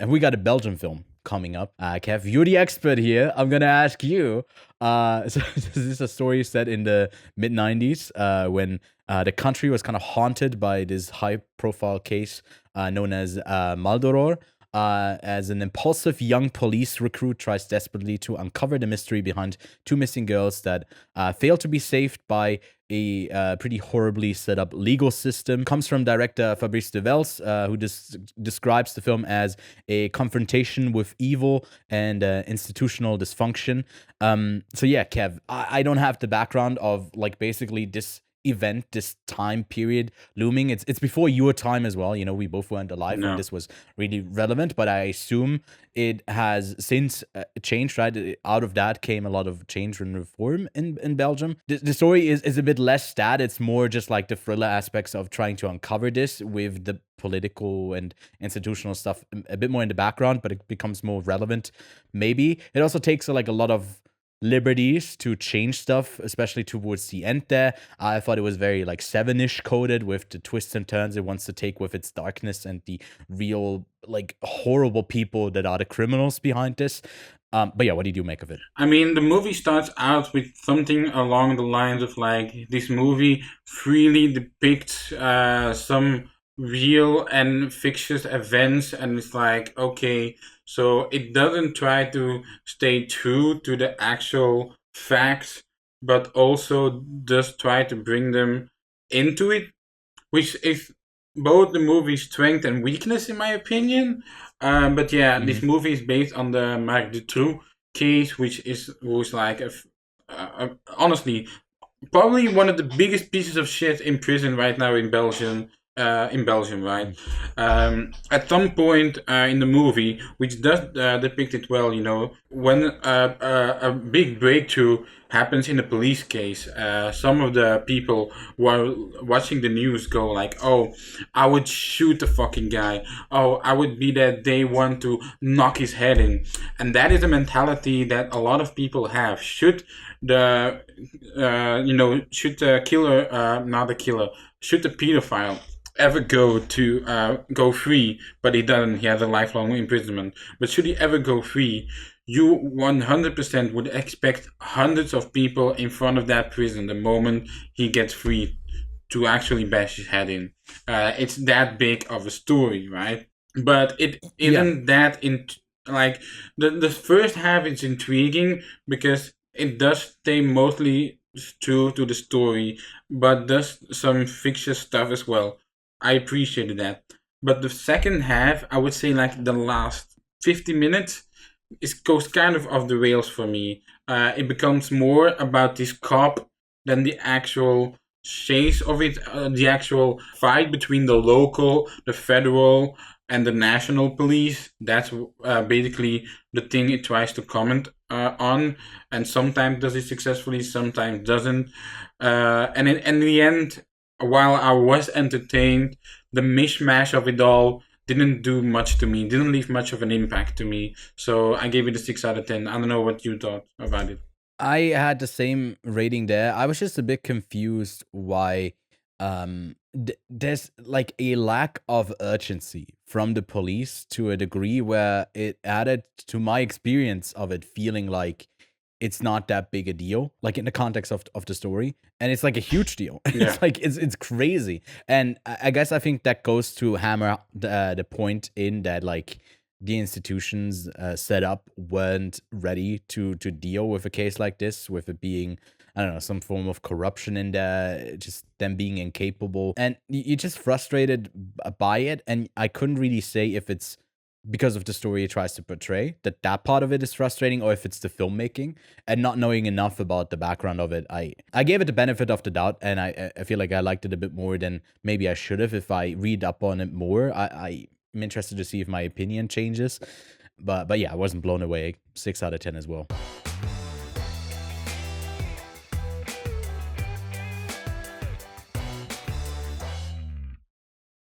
and we got a Belgian film coming up. Kev, you're the expert here. I'm gonna ask you. So this is a story set in the mid '90s when the country was kind of haunted by this high-profile case known as Maldoror. As an impulsive young police recruit tries desperately to uncover the mystery behind two missing girls that failed to be saved by a pretty horribly set up legal system. Comes from director Fabrice de Vels, who describes the film as a confrontation with evil and institutional dysfunction. So yeah, Kev, I don't have the background of like basically this event, this time period looming. It's before your time as well. You know, we both weren't alive when this was really relevant, but I assume it has since changed, right? Out of that came a lot of change and reform in Belgium. The story is a bit less that. It's more just like the thriller aspects of trying to uncover this with the political and institutional stuff a bit more in the background, but it becomes more relevant. Maybe it also takes like a lot of liberties to change stuff, especially towards the end there. I thought it was very like Seven-ish coded with the twists and turns it wants to take with its darkness and the real like horrible people that are the criminals behind this. But yeah, what did you make of it? I mean, the movie starts out with something along the lines of like this movie freely depicts some real and fictitious events, and it's like, okay, so it doesn't try to stay true to the actual facts, but also does try to bring them into it, which is both the movie's strength and weakness, in my opinion. But yeah, this movie is based on the Marc Dutroux case, who's like honestly probably one of the biggest pieces of shit in prison right now in Belgium. Right? At some point in the movie, which does depict it well, you know, when a big breakthrough happens in a police case, some of the people who are watching the news go like, "Oh, I would shoot the fucking guy. Oh, I would be that day one to knock his head in," and that is a mentality that a lot of people have. Should the should the pedophile ever go free, but he doesn't. He has a lifelong imprisonment. But should he ever go free, you 100% would expect hundreds of people in front of that prison the moment he gets free to actually bash his head in. It's that big of a story, right? But it isn't that like the first half is intriguing because it does stay mostly true to the story, but does some fictitious stuff as well. I appreciated that. But the second half, I would say like the last 50 minutes, goes kind of off the rails for me. It becomes more about this cop than the actual chase of it, the actual fight between the local, the federal, and the national police. That's basically the thing it tries to comment on, and sometimes does it successfully, sometimes doesn't. And in the end, while I was entertained, the mishmash of it all didn't do much to me, didn't leave much of an impact to me. So I gave it a 6 out of 10. I don't know what you thought about it. I had the same rating there. I was just a bit confused why there's like a lack of urgency from the police to a degree where it added to my experience of it feeling like it's not that big a deal, like in the context of the story, and it's like a huge deal. It's like it's crazy, and I guess I think that goes to hammer the point in that like the institutions set up weren't ready to deal with a case like this, with it being, I don't know, some form of corruption in there, just them being incapable, and you're just frustrated by it. And I couldn't really say if it's because of the story it tries to portray, that part of it is frustrating, or if it's the filmmaking and not knowing enough about the background of it. I gave it the benefit of the doubt, and I feel like I liked it a bit more than maybe I should have if I read up on it more. I'm interested to see if my opinion changes. But yeah, I wasn't blown away. 6 out of 10 as well.